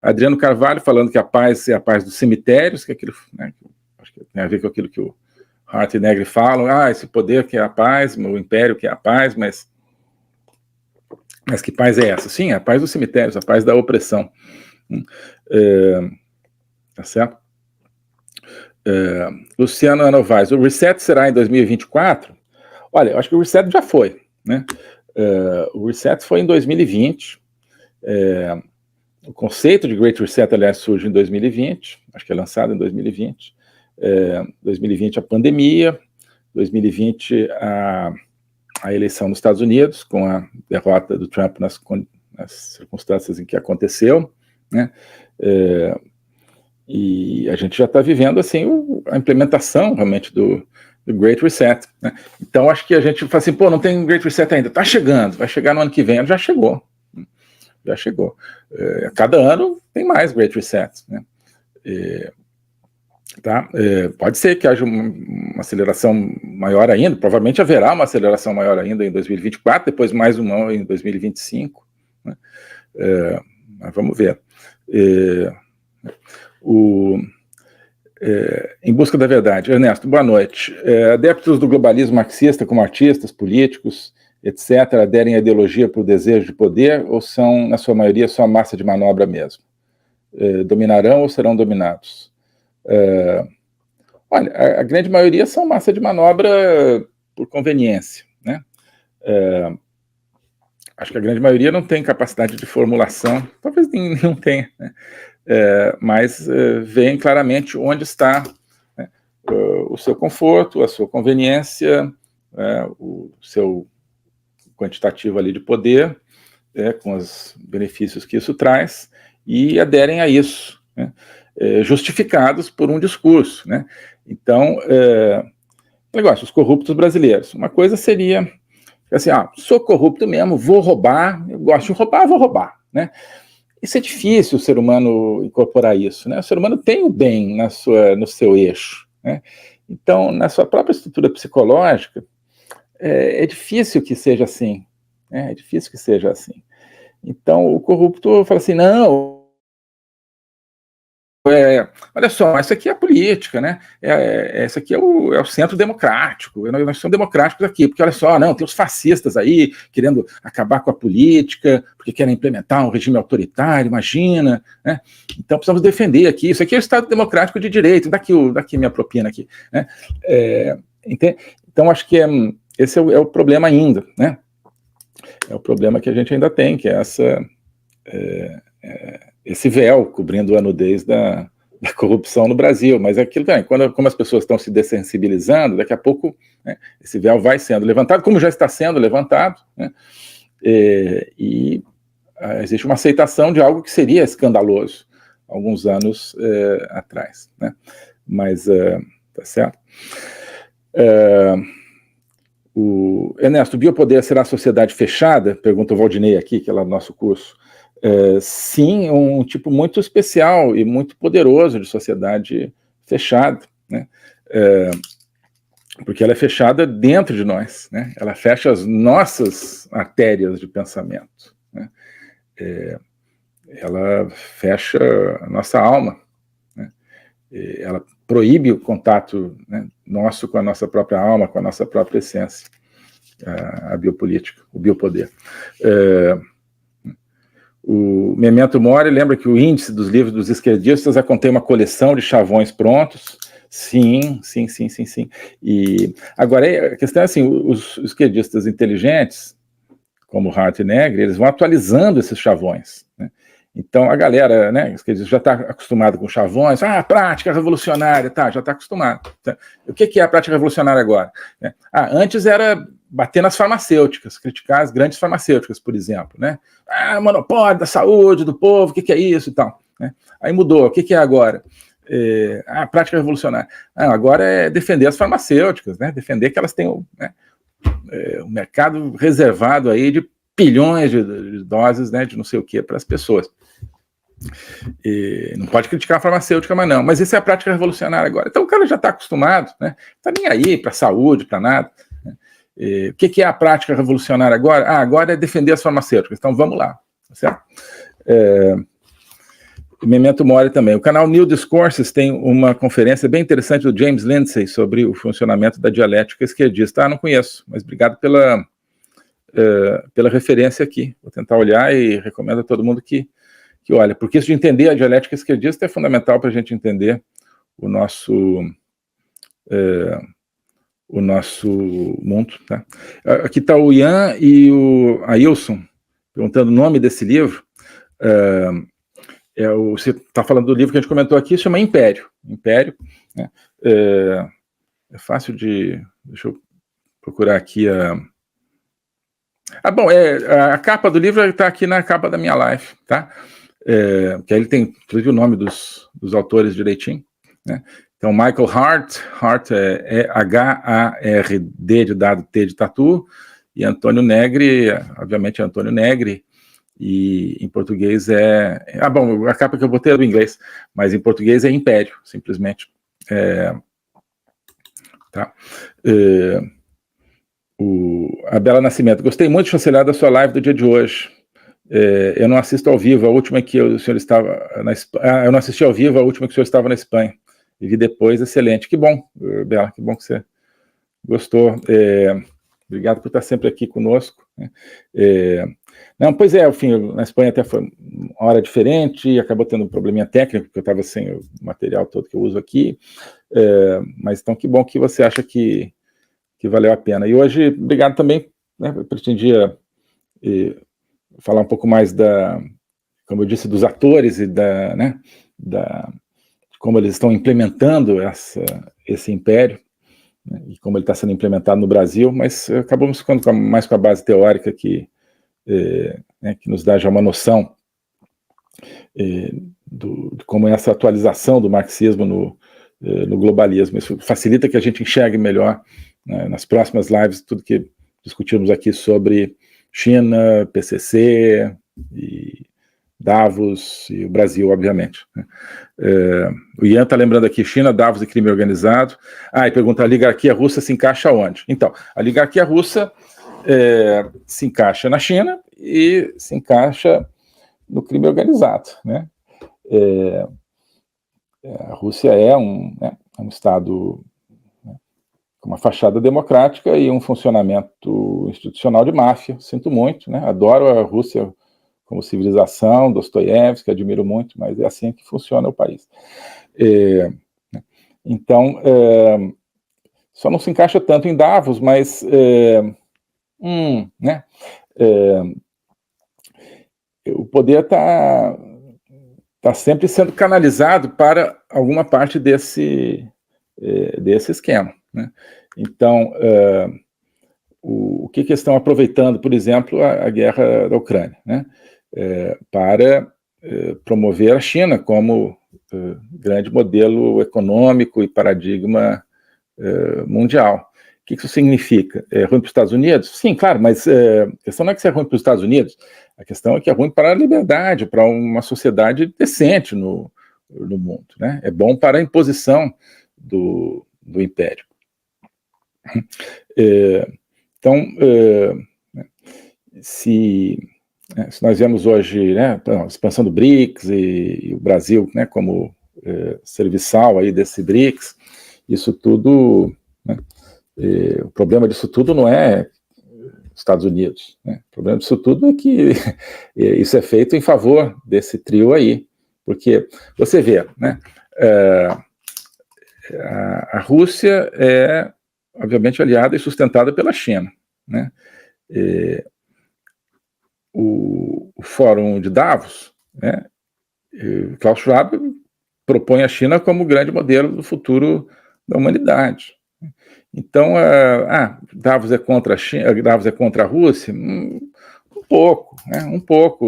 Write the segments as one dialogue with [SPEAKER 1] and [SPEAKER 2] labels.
[SPEAKER 1] Adriano Carvalho falando que a paz é a paz dos cemitérios, que é aquilo, né, acho que tem a ver com aquilo que o Hart e Negri falam, esse poder que é a paz, o império que é a paz, mas que paz é essa? Sim, a paz dos cemitérios, a paz da opressão. Tá certo? Luciano Novaes, o reset será em 2024? Olha, eu acho que o reset já foi, né? O reset foi em 2020. O conceito de Great Reset, aliás, surge em 2020, acho que é lançado em 2020. 2020 a pandemia, 2020 a eleição nos Estados Unidos, com a derrota do Trump nas circunstâncias em que aconteceu, né? E a gente já está vivendo assim a implementação realmente do Great Reset, né? Então acho que a gente fala assim, não tem Great Reset ainda, está chegando, vai chegar no ano que vem, já chegou. Cada ano tem mais Great Reset, né? Tá? Pode ser que haja uma aceleração maior ainda, provavelmente haverá uma aceleração maior ainda em 2024, depois mais uma em 2025, né? Mas vamos ver. Em busca da verdade. Ernesto, boa noite. Adeptos do globalismo marxista, como artistas, políticos, etc., aderem à ideologia por desejo de poder ou são, na sua maioria, só massa de manobra mesmo? Dominarão ou serão dominados? Olha, a grande maioria são massa de manobra por conveniência, né? Acho que a grande maioria não tem capacidade de formulação, talvez não tenha, né? Mas veem claramente onde está, né, o seu conforto, a sua conveniência, o seu quantitativo ali de poder, com os benefícios que isso traz, e aderem a isso, né, justificados por um discurso, né? Então, negócio, os corruptos brasileiros. Uma coisa seria assim, sou corrupto mesmo, vou roubar, eu gosto de roubar, vou roubar, né? Isso é difícil o ser humano incorporar isso, né? O ser humano tem o bem no seu eixo, né? Então, na sua própria estrutura psicológica, é difícil que seja assim, né? É difícil que seja assim. Então, o corrupto fala assim, não, olha só, isso aqui é a política, né? Isso aqui é o centro democrático, nós somos democráticos aqui, porque olha só, não, tem os fascistas aí querendo acabar com a política, porque querem implementar um regime autoritário, imagina, né? Então precisamos defender aqui, isso aqui é o Estado Democrático de Direito, daqui minha propina aqui, né? Então acho que esse é o problema ainda, né? É o problema que a gente ainda tem, que é esse véu cobrindo a nudez da corrupção no Brasil, mas é aquilo também, como as pessoas estão se dessensibilizando, daqui a pouco, né, esse véu vai sendo levantado, como já está sendo levantado, né, e existe uma aceitação de algo que seria escandaloso alguns anos atrás, né, mas tá certo. Ernesto, o biopoder será sociedade fechada? Pergunta o Valdinei aqui, que é lá do nosso curso. Sim, um tipo muito especial e muito poderoso de sociedade fechada, né? Porque ela é fechada dentro de nós, né? Ela fecha as nossas artérias de pensamento, né? Ela fecha a nossa alma, né? Ela proíbe o contato, né, nosso com a nossa própria alma, com a nossa própria essência, a biopolítica, o biopoder. O Memento Mori lembra que o índice dos livros dos esquerdistas contém uma coleção de chavões prontos. Sim. E agora a questão é assim, os esquerdistas inteligentes, como Hart e Negri, eles vão atualizando esses chavões, né? Então a galera, né, já está acostumada com chavões, prática revolucionária, já está acostumado. O que é a prática revolucionária agora? Antes era bater nas farmacêuticas, criticar as grandes farmacêuticas, por exemplo, né? Monopólio da saúde, do povo, o que é isso e tal, né? Aí mudou, o que é agora? A prática revolucionária. Agora é defender as farmacêuticas, né? Defender que elas tenham, né, um mercado reservado aí de bilhões de doses, né, de não sei o que para as pessoas. Não pode criticar a farmacêutica, mas isso é a prática revolucionária agora. Então o cara já está acostumado, né? Não está nem aí para a saúde, para nada, né? O que é a prática revolucionária agora? Agora é defender as farmacêuticas, então vamos lá, tá certo? Memento Mori também. O canal New Discourses tem uma conferência bem interessante do James Lindsay sobre o funcionamento da dialética esquerdista. Não conheço, mas obrigado pela referência aqui. Vou tentar olhar e recomendo a todo mundo que olha, porque isso de entender a dialética esquerdista é fundamental para a gente entender o nosso mundo. Tá? Aqui está o Ian e o Ailson perguntando o nome desse livro. Você está falando do livro que a gente comentou aqui, se chama Império. Império, né? É fácil de... Deixa eu procurar aqui bom, a capa do livro está aqui na capa da minha live, tá? Que aí ele tem, inclusive, o nome dos autores direitinho, né? Então, Michael Hart é H-A-R-D de dado, T de tatu, e Antônio Negri, obviamente é Antônio Negri, e em português bom, a capa que eu botei é do inglês, mas em português é Império, simplesmente. Tá? A Bela Nascimento, gostei muito de chancelar da sua live do dia de hoje. Eu não assisto ao vivo, a última que o senhor estava na Espanha. Eu não assisti ao vivo a última que o senhor estava na Espanha. E vi depois, excelente. Que bom, Bela, que bom que você gostou. Obrigado por estar sempre aqui conosco. Não, pois enfim, na Espanha até foi uma hora diferente, acabou tendo um probleminha técnico, porque eu estava sem o material todo que eu uso aqui. Mas então, que bom que você acha que valeu a pena. E hoje, obrigado também, né, eu pretendia falar um pouco mais como eu disse, dos atores e como eles estão implementando esse império, né, e como ele está sendo implementado no Brasil, mas acabamos ficando mais com a base teórica que nos dá já uma noção de como é essa atualização do marxismo no globalismo. Isso facilita que a gente enxergue melhor, né, nas próximas lives, tudo que discutimos aqui sobre China, PCC, e Davos e o Brasil, obviamente. O Ian está lembrando aqui, China, Davos e crime organizado. E pergunta, a oligarquia russa se encaixa onde? Então, a oligarquia russa se encaixa na China e se encaixa no crime organizado, né? A Rússia é um Estado, né, com uma fachada democrática e um funcionamento institucional de máfia. Sinto muito, né? Adoro a Rússia como civilização, Dostoiévski, admiro muito, mas é assim que funciona o país. Então, só não se encaixa tanto em Davos, mas né? O poder está sempre sendo canalizado para alguma parte desse esquema, né? Então, o que estão aproveitando, por exemplo, a guerra da Ucrânia, né? Para promover a China como grande modelo econômico e paradigma mundial. O que isso significa? É ruim para os Estados Unidos? Sim, claro, mas a questão não é que isso é ruim para os Estados Unidos, a questão é que é ruim para a liberdade, para uma sociedade decente no mundo, né? É bom para a imposição do império. Então, se nós vemos hoje, né, a expansão do BRICS e o Brasil, né, como serviçal aí desse BRICS, isso tudo, né, o problema disso tudo não é Estados Unidos, né? O problema disso tudo é que isso é feito em favor desse trio aí, porque você vê, né, a Rússia é obviamente aliada e sustentada pela China, né? O Fórum de Davos, né, Klaus Schwab propõe a China como grande modelo do futuro da humanidade. Então, Davos é contra a China, Davos é contra a Rússia? Um pouco,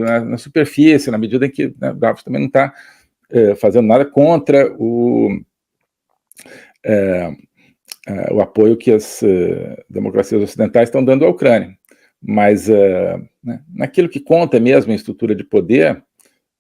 [SPEAKER 1] né, na superfície, na medida em que, né, Davos também não está fazendo nada contra o apoio que as democracias ocidentais estão dando à Ucrânia. Mas, né, naquilo que conta mesmo em estrutura de poder,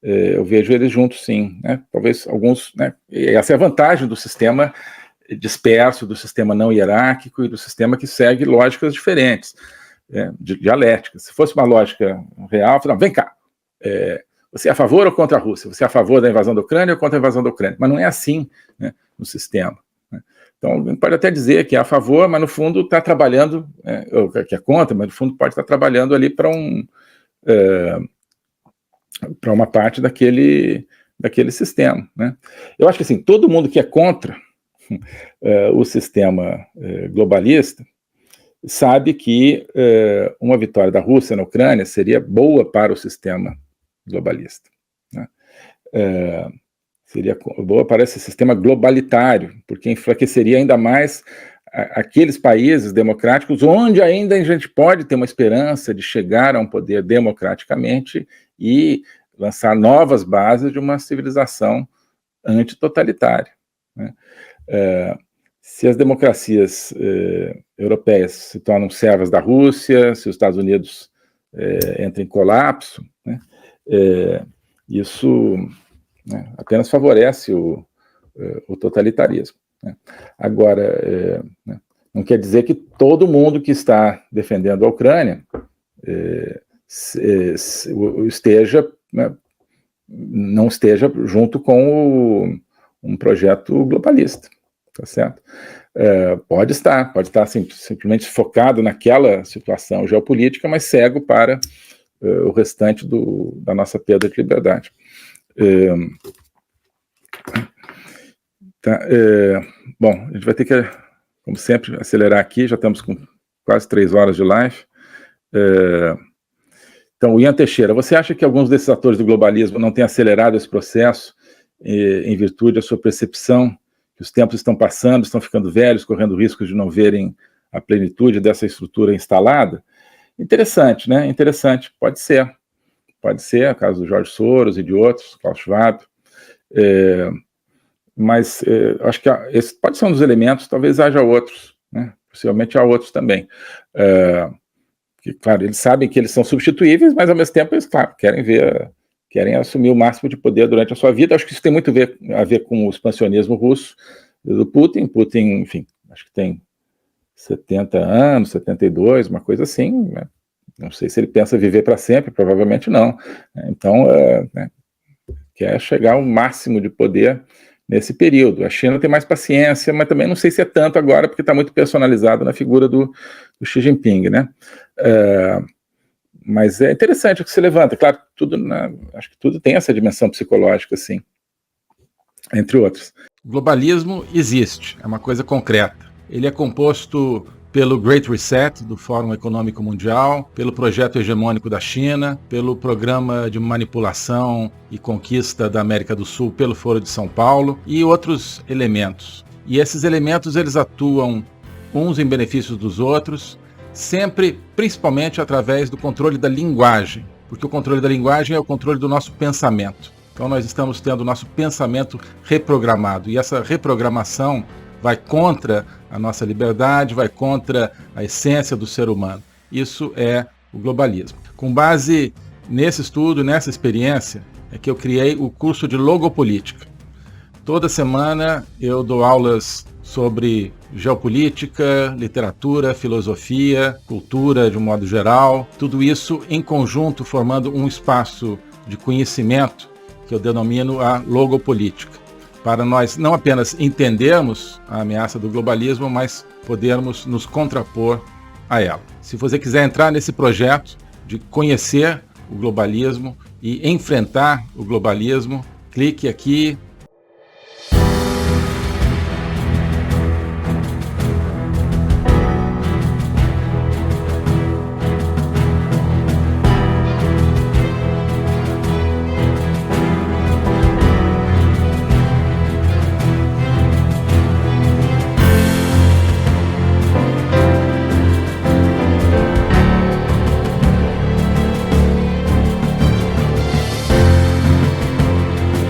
[SPEAKER 1] eu vejo eles juntos, sim, né? Talvez alguns, né, essa é a vantagem do sistema disperso, do sistema não hierárquico e do sistema que segue lógicas diferentes, dialéticas. Se fosse uma lógica real, não, vem cá, você é a favor ou contra a Rússia? Você é a favor da invasão da Ucrânia ou contra a invasão da Ucrânia? Mas não é assim, né, no sistema. Né? Então, a gente pode até dizer que é a favor, mas no fundo está trabalhando, ou que é contra, mas no fundo pode estar trabalhando ali para uma parte daquele sistema. Né? Eu acho que assim, todo mundo que é contra o sistema globalista sabe que uma vitória da Rússia na Ucrânia seria boa para o sistema globalista. Né? Seria boa para esse sistema globalitário, porque enfraqueceria ainda mais aqueles países democráticos onde ainda a gente pode ter uma esperança de chegar a um poder democraticamente e lançar novas bases de uma civilização antitotalitária. Né? Se as democracias europeias se tornam servas da Rússia, se os Estados Unidos entram em colapso, né, isso, né, apenas favorece o totalitarismo. Né. Agora, né, não quer dizer que todo mundo que está defendendo a Ucrânia né, não esteja junto com um projeto globalista. Tá certo? Pode estar simplesmente focado naquela situação geopolítica, mas cego para o restante da nossa perda de liberdade. Bom, a gente vai ter que, como sempre, acelerar aqui, já estamos com quase 3 horas de live. Então, Ian Teixeira, você acha que alguns desses atores do globalismo não têm acelerado esse processo em virtude da sua percepção que os tempos estão passando, estão ficando velhos, correndo risco de não verem a plenitude dessa estrutura instalada? Interessante, né? Interessante. Pode ser. Pode ser, o caso do Jorge Soros e de outros, Klaus Schwab. Mas acho que esse pode ser um dos elementos, talvez haja outros, né? Possivelmente há outros também. Que, claro, eles sabem que eles são substituíveis, mas ao mesmo tempo eles, claro, querem assumir o máximo de poder durante a sua vida. Acho que isso tem muito a ver com o expansionismo russo do Putin. Putin, enfim, acho que tem 70 anos, 72, uma coisa assim. Né? Não sei se ele pensa viver para sempre, provavelmente não. Então, né, quer chegar ao máximo de poder nesse período. A China tem mais paciência, mas também não sei se é tanto agora, porque está muito personalizado na figura do Xi Jinping, né? Mas é interessante o que se levanta. Claro, acho que tudo tem essa dimensão psicológica, assim, entre outros.
[SPEAKER 2] O globalismo existe, é uma coisa concreta. Ele é composto pelo Great Reset, do Fórum Econômico Mundial, pelo projeto hegemônico da China, pelo programa de manipulação e conquista da América do Sul pelo Foro de São Paulo e outros elementos. E esses elementos, eles atuam uns em benefício dos outros, sempre, principalmente através do controle da linguagem, porque o controle da linguagem é o controle do nosso pensamento. Então nós estamos tendo o nosso pensamento reprogramado, e essa reprogramação vai contra a nossa liberdade, vai contra a essência do ser humano. Isso é o globalismo. Com base nesse estudo, nessa experiência, é que eu criei o curso de Logopolítica. Toda semana eu dou aulas sobre geopolítica, literatura, filosofia, cultura de um modo geral, tudo isso em conjunto formando um espaço de conhecimento que eu denomino a logopolítica, para nós não apenas entendermos a ameaça do globalismo, mas podermos nos contrapor a ela. Se você quiser entrar nesse projeto de conhecer o globalismo e enfrentar o globalismo, clique aqui